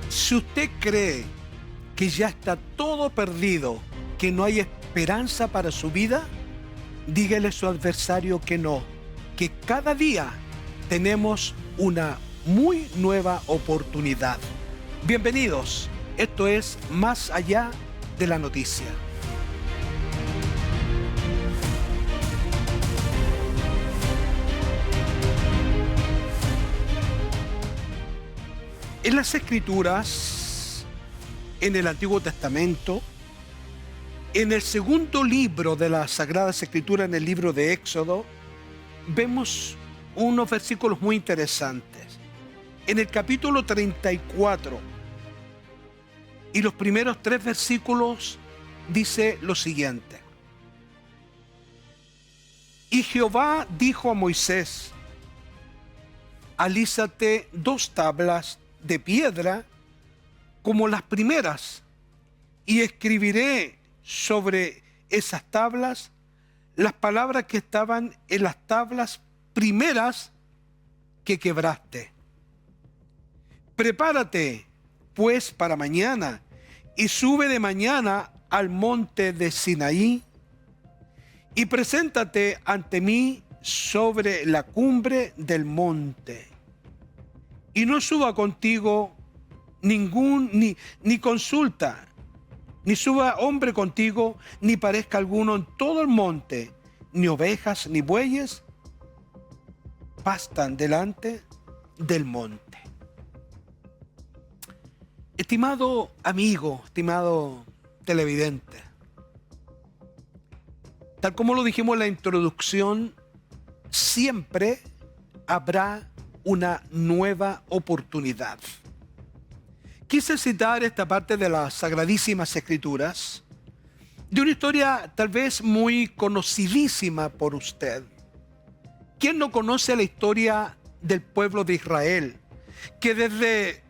Si usted cree que ya está todo perdido, que no hay esperanza para su vida, dígale a su adversario que no, que cada día tenemos una muy nueva oportunidad. Bienvenidos, esto es Más Allá de la Noticia. En las Escrituras, en el Antiguo Testamento, en el segundo libro de las Sagradas Escrituras, en el libro de Éxodo, vemos unos versículos muy interesantes. En el capítulo 34 y los primeros 3 versículos dice lo siguiente: Y Jehová dijo a Moisés: alízate 2 tablas de piedra como las primeras, y escribiré sobre esas tablas las palabras que estaban en las tablas primeras que quebraste. Prepárate, pues, para mañana, y sube de mañana al monte de Sinaí, y preséntate ante mí sobre la cumbre del monte. Y no suba contigo ni consulta, ni suba hombre contigo, ni parezca alguno en todo el monte, ni ovejas ni bueyes pastan delante del monte. Estimado amigo, estimado televidente, tal como lo dijimos en la introducción, siempre habrá una nueva oportunidad. Quise citar esta parte de las Sagradísimas Escrituras, de una historia tal vez muy conocidísima por usted. ¿Quién no conoce la historia del pueblo de Israel? Que desde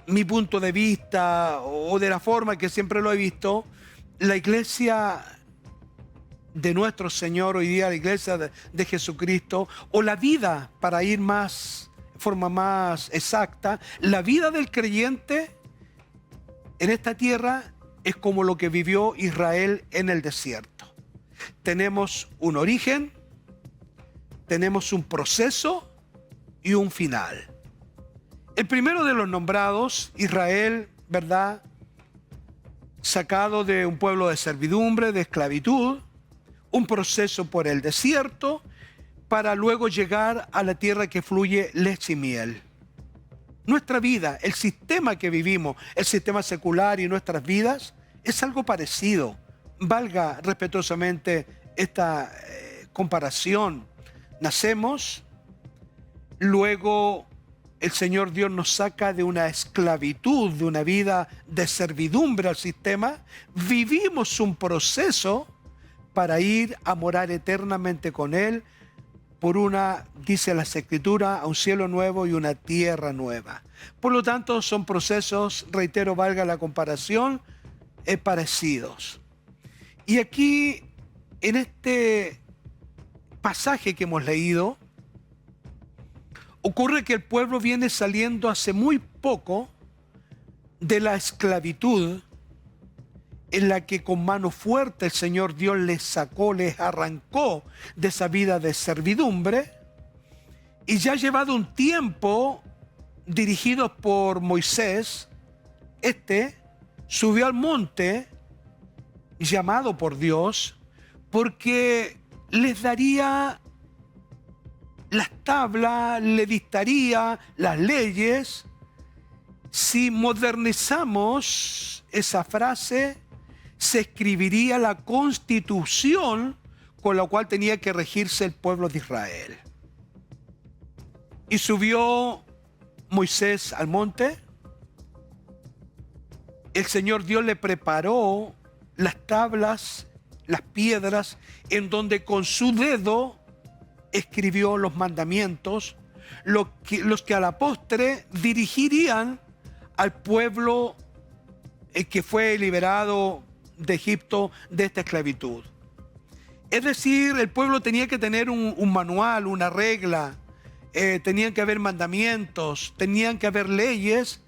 mi punto de vista, o de la forma que siempre lo he visto, la iglesia de nuestro Señor hoy día, la iglesia de Jesucristo, o la vida, para ir más, de forma más exacta, la vida del creyente en esta tierra es como lo que vivió Israel en el desierto. Tenemos un origen, tenemos un proceso y un final. El primero de los nombrados, Israel, ¿verdad?, sacado de un pueblo de servidumbre, de esclavitud, un proceso por el desierto, para luego llegar a la tierra que fluye leche y miel. Nuestra vida, el sistema que vivimos, el sistema secular y nuestras vidas, es algo parecido. Valga respetuosamente esta comparación. Nacemos, luego el Señor Dios nos saca de una esclavitud, de una vida de servidumbre al sistema, vivimos un proceso para ir a morar eternamente con Él por una, dice las Escrituras, a un cielo nuevo y una tierra nueva. Por lo tanto, son procesos, reitero, valga la comparación, parecidos. Y aquí, en este pasaje que hemos leído, ocurre que el pueblo viene saliendo hace muy poco de la esclavitud en la que con mano fuerte el Señor Dios les sacó, les arrancó de esa vida de servidumbre, y ya ha llevado un tiempo dirigidos por Moisés. Subió al monte llamado por Dios porque les daría las tablas, le dictaría las leyes. Si modernizamos esa frase, se escribiría la constitución con la cual tenía que regirse el pueblo de Israel. Y subió Moisés al monte. El Señor Dios le preparó las tablas, las piedras, en donde con su dedo escribió los mandamientos, los que a la postre dirigirían al pueblo que fue liberado de Egipto de esta esclavitud. Es decir, el pueblo tenía que tener un manual, una regla, tenían que haber mandamientos, tenían que haber leyes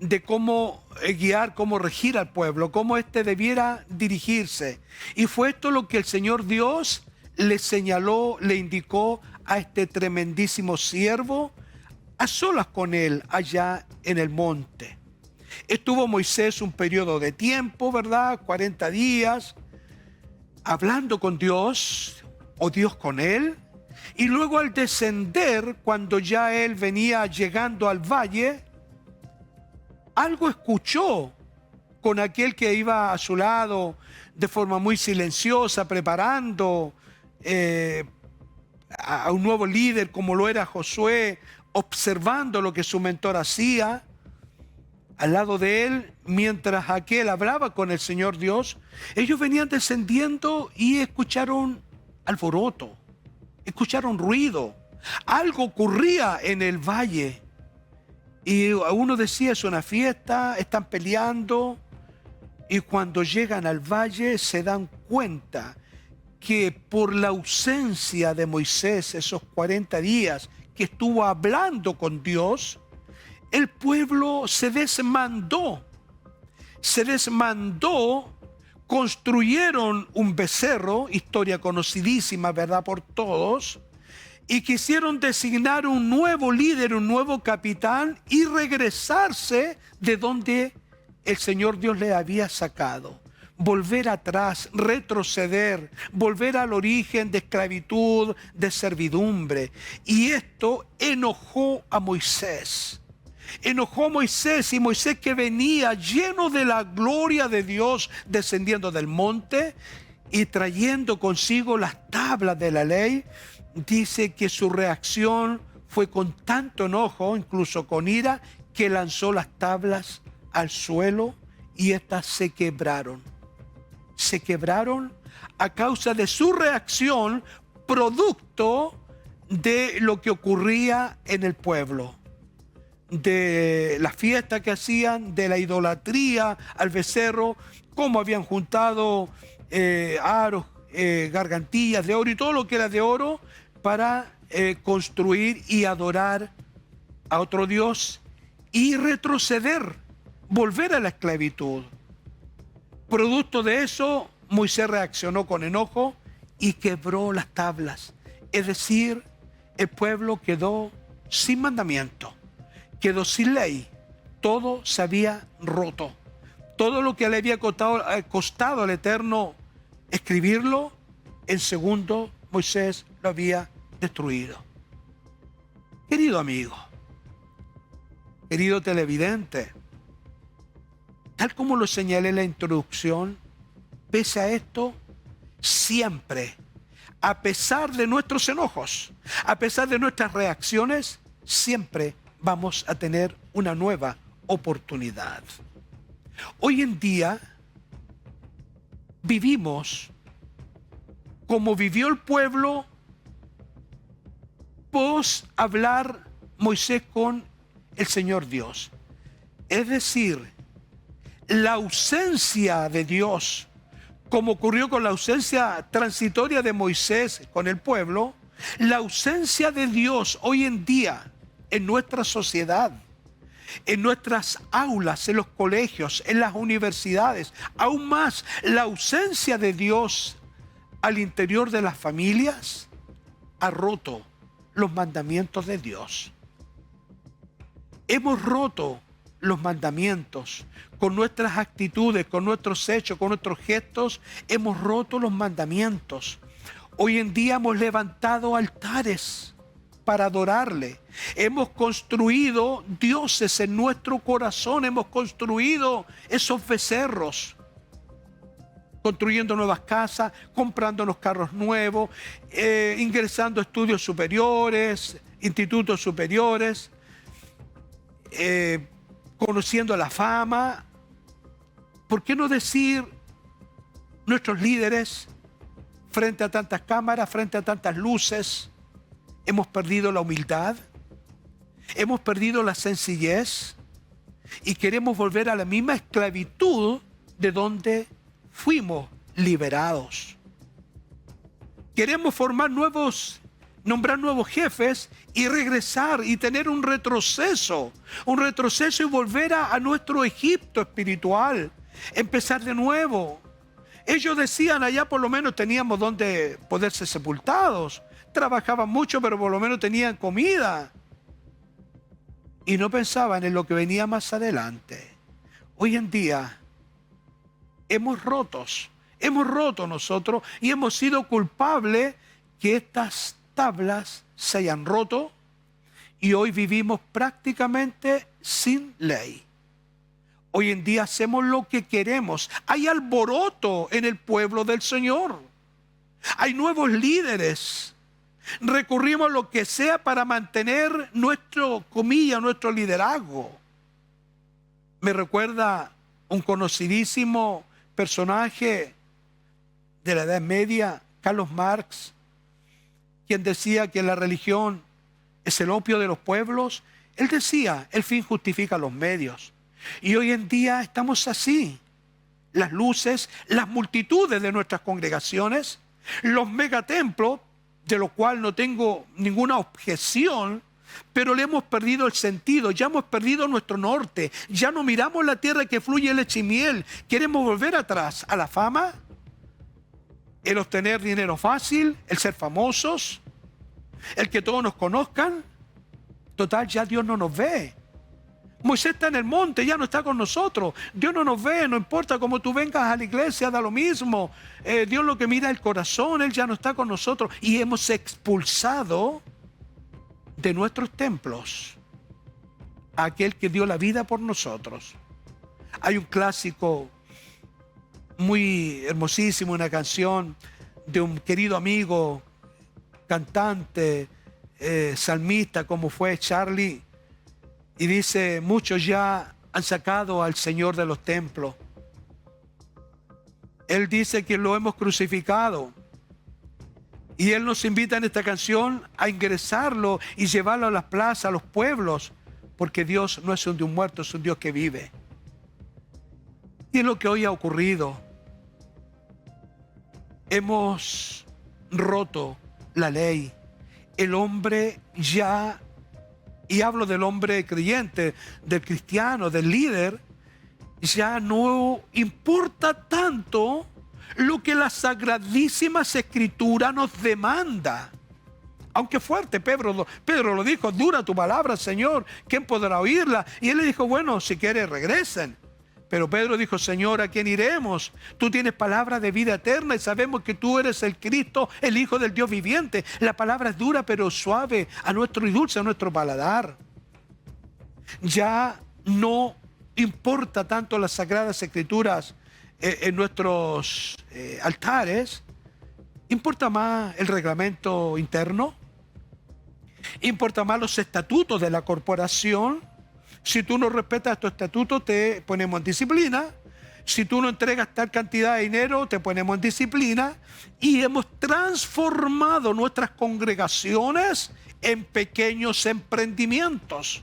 de cómo guiar, cómo regir al pueblo, cómo éste debiera dirigirse. Y fue esto lo que el Señor Dios le señaló, le indicó a este tremendísimo siervo, a solas con él allá en el monte. Estuvo Moisés un periodo de tiempo, ¿verdad? 40 días, hablando con Dios, o Dios con él. Y luego al descender, cuando ya él venía llegando al valle, algo escuchó con aquel que iba a su lado de forma muy silenciosa, preparando a un nuevo líder como lo era Josué, observando lo que su mentor hacía al lado de él, mientras aquel hablaba con el Señor Dios. Ellos venían descendiendo y escucharon alboroto, escucharon ruido, algo ocurría en el valle. Y uno decía, es una fiesta, están peleando. Y cuando llegan al valle se dan cuenta que por la ausencia de Moisés, esos 40 días que estuvo hablando con Dios, el pueblo se desmandó. Se desmandó, construyeron un becerro, historia conocidísima, ¿verdad?, por todos, y quisieron designar un nuevo líder, un nuevo capitán y regresarse de donde el Señor Dios le había sacado. Volver atrás, retroceder, volver al origen de esclavitud, de servidumbre. Y esto enojó a Moisés. Enojó a Moisés, y Moisés, que venía lleno de la gloria de Dios, descendiendo del monte y trayendo consigo las tablas de la ley, dice que su reacción fue con tanto enojo, incluso con ira, que lanzó las tablas al suelo y éstas se quebraron. Se quebraron a causa de su reacción, producto de lo que ocurría en el pueblo, de la fiesta que hacían, de la idolatría al becerro, cómo habían juntado aros, gargantillas de oro y todo lo que era de oro para construir y adorar a otro Dios y retroceder, volver a la esclavitud. Producto de eso, Moisés reaccionó con enojo y quebró las tablas. Es decir, el pueblo quedó sin mandamiento, quedó sin ley. Todo se había roto. Todo lo que le había costado al Eterno escribirlo, en segundo Moisés lo había destruido. Querido amigo, querido televidente, tal como lo señalé en la introducción, pese a esto, siempre, a pesar de nuestros enojos, a pesar de nuestras reacciones, siempre vamos a tener una nueva oportunidad. Hoy en día vivimos como vivió el pueblo pos hablar Moisés con el Señor Dios. Es decir, la ausencia de Dios, como ocurrió con la ausencia transitoria de Moisés con el pueblo, la ausencia de Dios hoy en día en nuestra sociedad, en nuestras aulas, en los colegios, en las universidades, aún más la ausencia de Dios al interior de las familias, ha roto los mandamientos de Dios. Hemos roto los mandamientos con nuestras actitudes, con nuestros hechos, con nuestros gestos. Hemos roto los mandamientos. Hoy en día hemos levantado altares para adorarle. Hemos construido dioses en nuestro corazón. Hemos construido esos becerros, construyendo nuevas casas, comprándonos carros nuevos, ingresando a estudios superiores, institutos superiores, conociendo la fama. ¿Por qué no decir nuestros líderes, frente a tantas cámaras, frente a tantas luces, hemos perdido la humildad, hemos perdido la sencillez y queremos volver a la misma esclavitud de donde fuimos liberados? Queremos formar nuevos nombrar nuevos jefes y regresar y tener un retroceso y volver a nuestro Egipto espiritual, empezar de nuevo. Ellos decían, allá por lo menos teníamos donde poder ser sepultados. Trabajaban mucho, pero por lo menos tenían comida. Y no pensaban en lo que venía más adelante. Hoy en día hemos roto nosotros y hemos sido culpables que estas tablas se hayan roto y hoy vivimos prácticamente sin ley. Hoy en día hacemos lo que queremos. Hay alboroto en el pueblo del Señor. Hay nuevos líderes. Recurrimos a lo que sea para mantener nuestro liderazgo. Me recuerda un conocidísimo personaje de la Edad Media, Carlos Marx, quien decía que la religión es el opio de los pueblos. Él decía, el fin justifica los medios. Y hoy en día estamos así. Las luces, las multitudes de nuestras congregaciones, los megatemplos, de lo cual no tengo ninguna objeción, pero le hemos perdido el sentido, ya hemos perdido nuestro norte, ya no miramos la tierra que fluye leche y miel. Queremos volver atrás a la fama, el obtener dinero fácil, el ser famosos, el que todos nos conozcan. Total, ya Dios no nos ve. Moisés está en el monte, ya no está con nosotros. Dios no nos ve, no importa cómo tú vengas a la iglesia, da lo mismo. Dios lo que mira es el corazón, Él ya no está con nosotros. Y hemos expulsado de nuestros templos a aquel que dio la vida por nosotros. Hay un clásico muy hermosísimo, una canción de un querido amigo, cantante, salmista, como fue Charlie. Y dice, muchos ya han sacado al Señor de los templos. Él dice que lo hemos crucificado. Y Él nos invita en esta canción a ingresarlo y llevarlo a las plazas, a los pueblos. Porque Dios no es un Dios muerto, es un Dios que vive. Y es lo que hoy ha ocurrido. Hemos roto la ley. El hombre ya... Y hablo del hombre creyente, del cristiano, del líder. Ya no importa tanto lo que la Sagradísimas Escrituras nos demanda. Aunque fuerte, Pedro lo dijo, dura tu palabra, Señor, ¿quién podrá oírla? Y él le dijo, bueno, si quieres regresen. Pero Pedro dijo, Señor, ¿a quién iremos? Tú tienes palabra de vida eterna y sabemos que tú eres el Cristo, el Hijo del Dios viviente. La palabra es dura pero suave a nuestro y dulce a nuestro paladar. Ya no importa tanto las Sagradas Escrituras en nuestros altares. Importa más el reglamento interno. Importa más los estatutos de la corporación. Si tú no respetas estos estatutos, te ponemos en disciplina. Si tú no entregas tal cantidad de dinero, te ponemos en disciplina. Y hemos transformado nuestras congregaciones en pequeños emprendimientos.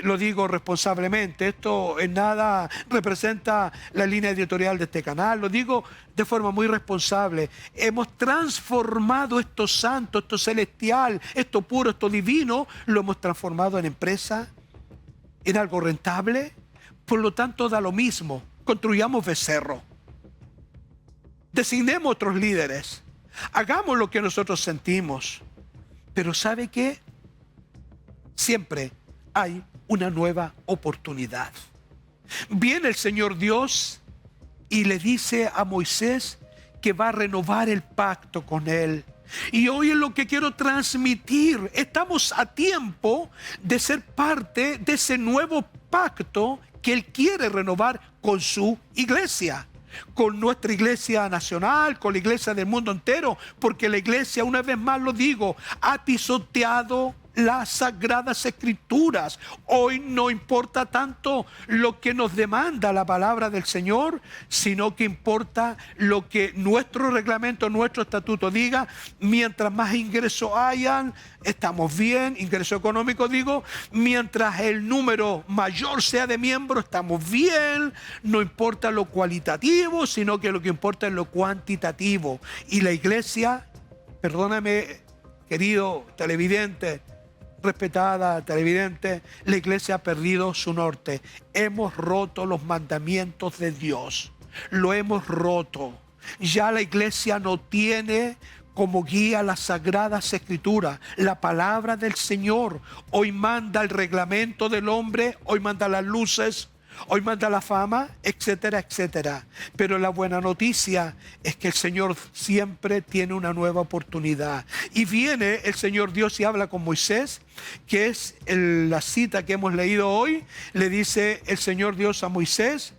Lo digo responsablemente, esto en nada representa la línea editorial de este canal, lo digo de forma muy responsable. Hemos transformado esto santo, esto celestial, esto puro, esto divino, lo hemos transformado en empresa, en algo rentable. Por lo tanto, da lo mismo. Construyamos becerro. Designemos otros líderes. Hagamos lo que nosotros sentimos. Pero ¿sabe qué? Siempre hay una nueva oportunidad. Viene el Señor Dios y le dice a Moisés que va a renovar el pacto con él. Y hoy es lo que quiero transmitir. Estamos a tiempo de ser parte de ese nuevo pacto que Él quiere renovar con su iglesia, con nuestra iglesia nacional, con la iglesia del mundo entero, porque la iglesia, una vez más lo digo, ha pisoteado las Sagradas Escrituras. Hoy no importa tanto lo que nos demanda la palabra del Señor, sino que importa lo que nuestro reglamento, nuestro estatuto diga. Mientras más ingresos hayan, estamos bien, ingreso económico digo, mientras el número mayor sea de miembros, estamos bien. No importa lo cualitativo, sino que lo que importa es lo cuantitativo. Y la iglesia, perdóname querido televidente, respetada televidente, la iglesia ha perdido su norte. Hemos roto los mandamientos de Dios. Lo hemos roto. Ya la iglesia no tiene como guía las sagradas escrituras, la palabra del Señor. Hoy manda el reglamento del hombre, hoy manda las luces, hoy manda la fama, etcétera, etcétera. Pero la buena noticia es que el Señor siempre tiene una nueva oportunidad. Y viene el Señor Dios y habla con Moisés, que es la cita que hemos leído hoy. Le dice el Señor Dios a Moisés,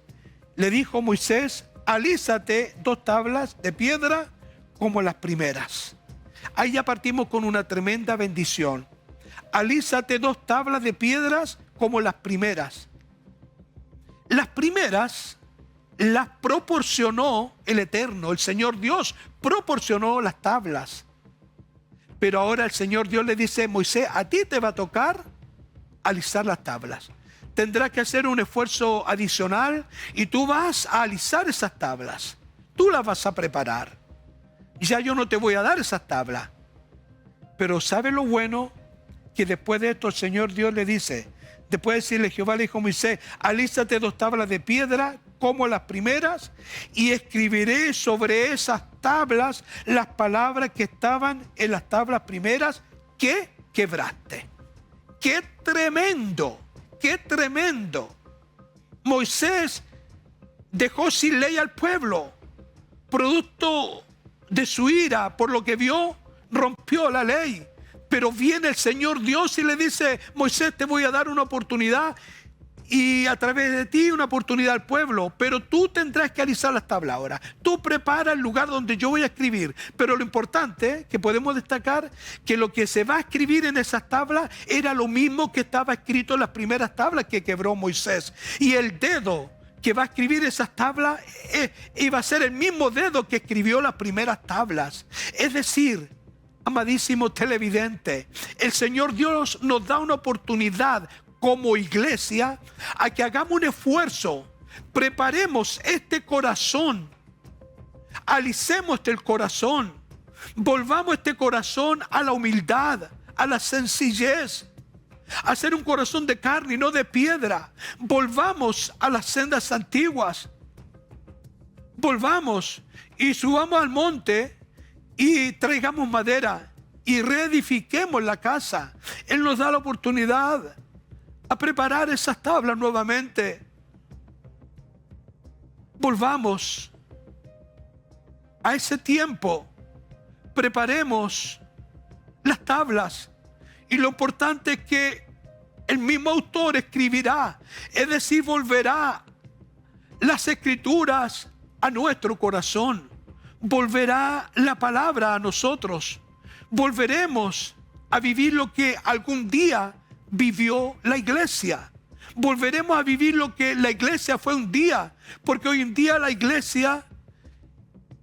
le dijo Moisés, alízate 2 tablas de piedra como las primeras. Ahí ya partimos con una tremenda bendición. Alízate 2 tablas de piedras como las primeras. Las primeras las proporcionó el Eterno, el Señor Dios proporcionó las tablas. Pero ahora el Señor Dios le dice, Moisés, a ti te va a tocar alisar las tablas. Tendrás que hacer un esfuerzo adicional y tú vas a alisar esas tablas. Tú las vas a preparar. Ya yo no te voy a dar esas tablas. Pero ¿sabe lo bueno? Que después de esto el Señor Dios le dice, después de decirle, Jehová le dijo a Moisés, alízate 2 tablas de piedra como las primeras y escribiré sobre esas tablas las palabras que estaban en las tablas primeras que quebraste. ¡Qué tremendo! ¡Qué tremendo! Moisés dejó sin ley al pueblo, producto de su ira por lo que vio, rompió la ley. Pero viene el Señor Dios y le dice, Moisés, te voy a dar una oportunidad y a través de ti una oportunidad al pueblo, pero tú tendrás que alisar las tablas ahora. Tú prepara el lugar donde yo voy a escribir. Pero lo importante que podemos destacar, que lo que se va a escribir en esas tablas era lo mismo que estaba escrito en las primeras tablas que quebró Moisés. Y el dedo que va a escribir esas tablas iba a ser el mismo dedo que escribió las primeras tablas. Es decir, amadísimo televidente, el Señor Dios nos da una oportunidad como iglesia a que hagamos un esfuerzo, preparemos este corazón, alicemos el corazón, volvamos este corazón a la humildad, a la sencillez, a ser un corazón de carne y no de piedra. Volvamos a las sendas antiguas, volvamos y subamos al monte y traigamos madera y reedifiquemos la casa. Él nos da la oportunidad a preparar esas tablas nuevamente. Volvamos a ese tiempo, preparemos las tablas. Y lo importante es que el mismo autor escribirá, es decir, volverá las escrituras a nuestro corazón, volverá la palabra a nosotros, volveremos a vivir lo que algún día vivió la iglesia. Volveremos a vivir lo que la iglesia fue un día, porque hoy en día la iglesia,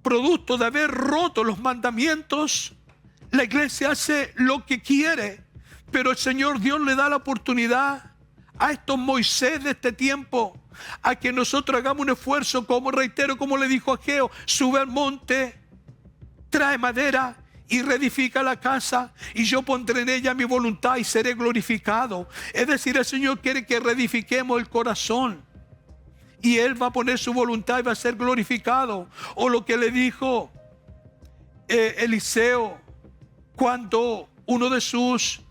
producto de haber roto los mandamientos, la iglesia hace lo que quiere, pero el Señor Dios le da la oportunidad a estos Moisés de este tiempo, a que nosotros hagamos un esfuerzo, como reitero, como le dijo a Ageo, sube al monte, trae madera y reedifica la casa, y yo pondré en ella mi voluntad y seré glorificado. Es decir, el Señor quiere que reedifiquemos el corazón y Él va a poner su voluntad y va a ser glorificado. O lo que le dijo Eliseo cuando uno de sus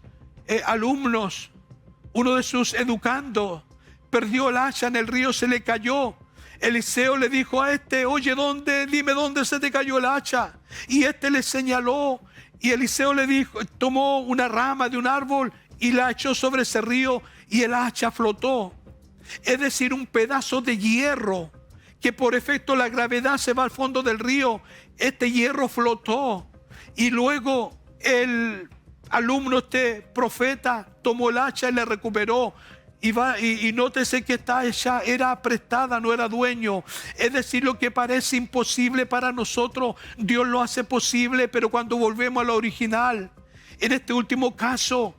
alumnos, uno de sus educandos, perdió el hacha en el río, se le cayó. Eliseo le dijo a este, oye, dime dónde se te cayó el hacha. Y este le señaló, y Eliseo le dijo, tomó una rama de un árbol y la echó sobre ese río y el hacha flotó. Es decir, un pedazo de hierro que por efecto de la gravedad se va al fondo del río. Este hierro flotó y luego el alumno, este profeta, tomó el hacha y la recuperó. Y nótese que esta hacha era prestada, no era dueño. Es decir, lo que parece imposible para nosotros, Dios lo hace posible. Pero cuando volvemos a lo original, en este último caso,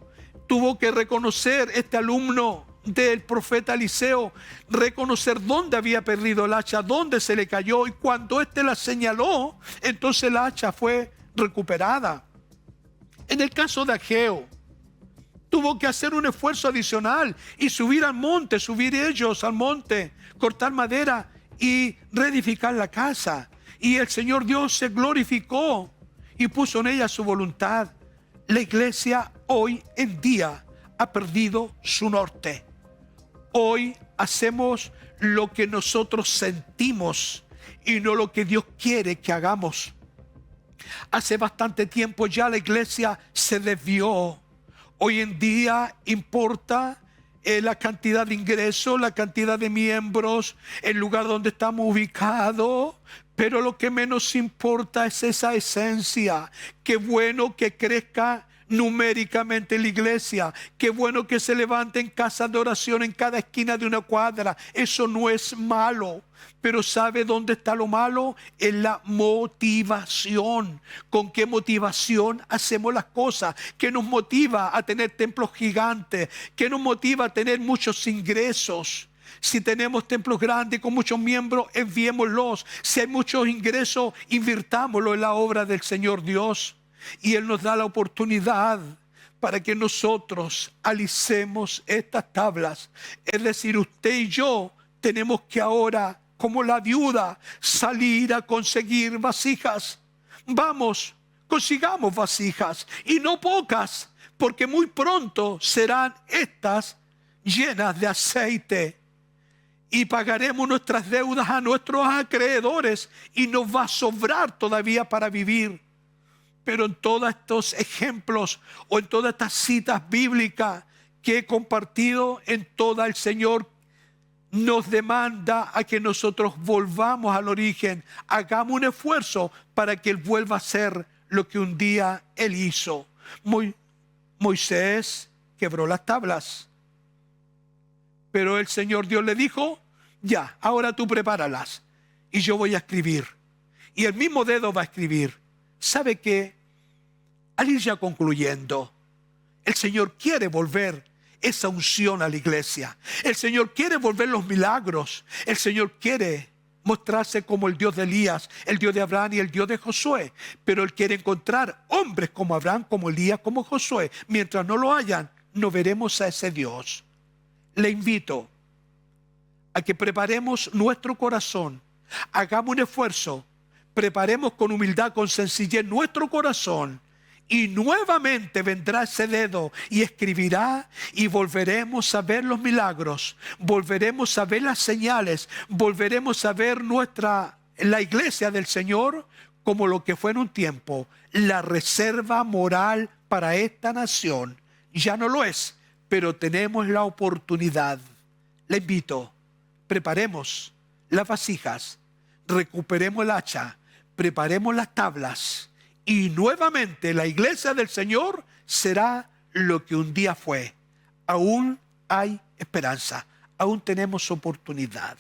tuvo que reconocer este alumno del profeta Eliseo, reconocer dónde había perdido el hacha, dónde se le cayó. Y cuando éste la señaló, entonces la hacha fue recuperada. En el caso de Ageo, tuvo que hacer un esfuerzo adicional y subir al monte, subir ellos al monte, cortar madera y reedificar la casa. Y el Señor Dios se glorificó y puso en ella su voluntad. La iglesia hoy en día ha perdido su norte. Hoy hacemos lo que nosotros sentimos y no lo que Dios quiere que hagamos. Hace bastante tiempo ya la iglesia se desvió. Hoy en día importa la cantidad de ingresos, la cantidad de miembros, el lugar donde estamos ubicados, pero lo que menos importa es esa esencia. Qué bueno que crezca numéricamente la iglesia, qué bueno que se levanten casas de oración en cada esquina de una cuadra. Eso no es malo, pero ¿sabe dónde está lo malo? En la motivación. ¿Con qué motivación hacemos las cosas? ¿Qué nos motiva a tener templos gigantes? ¿Qué nos motiva a tener muchos ingresos? Si tenemos templos grandes con muchos miembros, enviémoslos. Si hay muchos ingresos, invirtámoslo en la obra del Señor Dios. Y Él nos da la oportunidad para que nosotros alicemos estas tablas. Es decir, usted y yo tenemos que ahora, como la viuda, salir a conseguir vasijas. Vamos, consigamos vasijas, y no pocas, porque muy pronto serán estas llenas de aceite. Y pagaremos nuestras deudas a nuestros acreedores y nos va a sobrar todavía para vivir. Pero en todos estos ejemplos o en todas estas citas bíblicas que he compartido, en toda el Señor nos demanda a que nosotros volvamos al origen, hagamos un esfuerzo para que Él vuelva a ser lo que un día Él hizo. Moisés quebró las tablas, pero el Señor Dios le dijo: ya, ahora tú prepáralas y yo voy a escribir. Y el mismo dedo va a escribir. ¿Sabe qué? Al ir ya concluyendo, el Señor quiere volver esa unción a la iglesia. El Señor quiere volver los milagros. El Señor quiere mostrarse como el Dios de Elías, el Dios de Abraham y el Dios de Josué. Pero Él quiere encontrar hombres como Abraham, como Elías, como Josué. Mientras no lo hayan, no veremos a ese Dios. Le invito a que preparemos nuestro corazón, hagamos un esfuerzo, preparemos con humildad, con sencillez nuestro corazón, y nuevamente vendrá ese dedo y escribirá, y volveremos a ver los milagros, volveremos a ver las señales, volveremos a ver la iglesia del Señor como lo que fue en un tiempo, la reserva moral para esta nación. Ya no lo es, pero tenemos la oportunidad. Le invito, preparemos las vasijas, recuperemos el hacha, preparemos las tablas, y nuevamente la iglesia del Señor será lo que un día fue. Aún hay esperanza, aún tenemos oportunidad.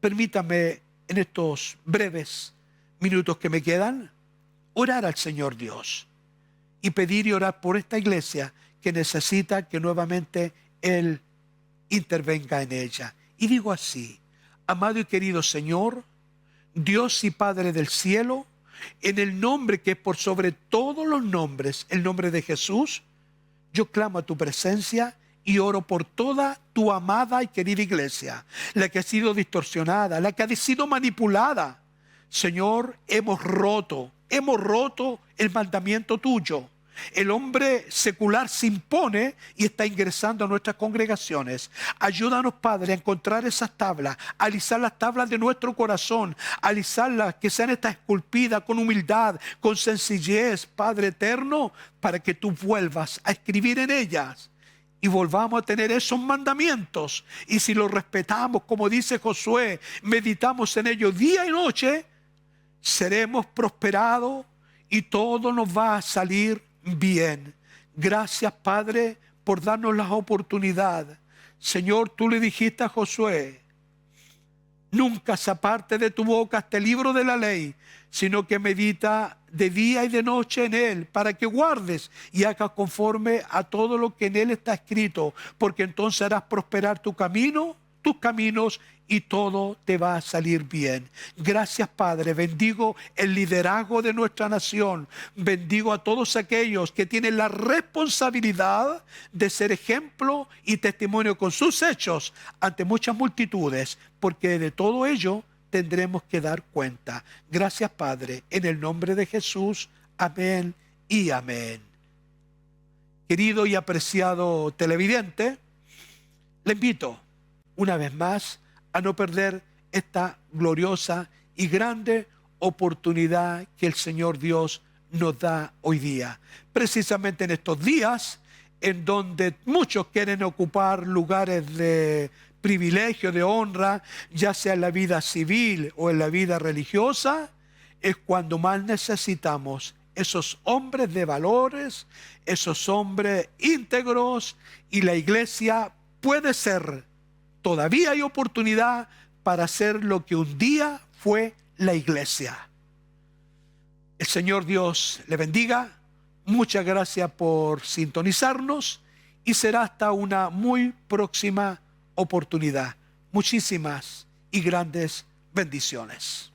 Permítame en estos breves minutos que me quedan, orar al Señor Dios y pedir y orar por esta iglesia que necesita que nuevamente Él intervenga en ella. Y digo así: amado y querido Señor, Dios y Padre del cielo, en el nombre que es por sobre todos los nombres, el nombre de Jesús, yo clamo a tu presencia y oro por toda tu amada y querida iglesia, la que ha sido distorsionada, la que ha sido manipulada. Señor, hemos roto el mandamiento tuyo. El hombre secular se impone y está ingresando a nuestras congregaciones. Ayúdanos, Padre, a encontrar esas tablas, a alisar las tablas de nuestro corazón, a alisarlas, que sean estas esculpidas con humildad, con sencillez, Padre eterno, para que tú vuelvas a escribir en ellas y volvamos a tener esos mandamientos. Y si los respetamos, como dice Josué, meditamos en ellos día y noche, seremos prosperados y todo nos va a salir bien. Gracias, Padre, por darnos la oportunidad. Señor, tú le dijiste a Josué: nunca se aparte de tu boca este libro de la ley, sino que medita de día y de noche en él, para que guardes y hagas conforme a todo lo que en él está escrito, porque entonces harás prosperar tu camino tus caminos y todo te va a salir bien. Gracias, Padre. Bendigo el liderazgo de nuestra nación. Bendigo a todos aquellos que tienen la responsabilidad de ser ejemplo y testimonio con sus hechos ante muchas multitudes, porque de todo ello tendremos que dar cuenta. Gracias, Padre, en el nombre de Jesús. Amén y amén. Querido y apreciado televidente, le invito una vez más a no perder esta gloriosa y grande oportunidad que el Señor Dios nos da hoy día. Precisamente en estos días en donde muchos quieren ocupar lugares de privilegio, de honra, ya sea en la vida civil o en la vida religiosa, es cuando más necesitamos esos hombres de valores, esos hombres íntegros, y la iglesia puede ser, todavía hay oportunidad para ser lo que un día fue la iglesia. El Señor Dios le bendiga. Muchas gracias por sintonizarnos y será hasta una muy próxima oportunidad. Muchísimas y grandes bendiciones.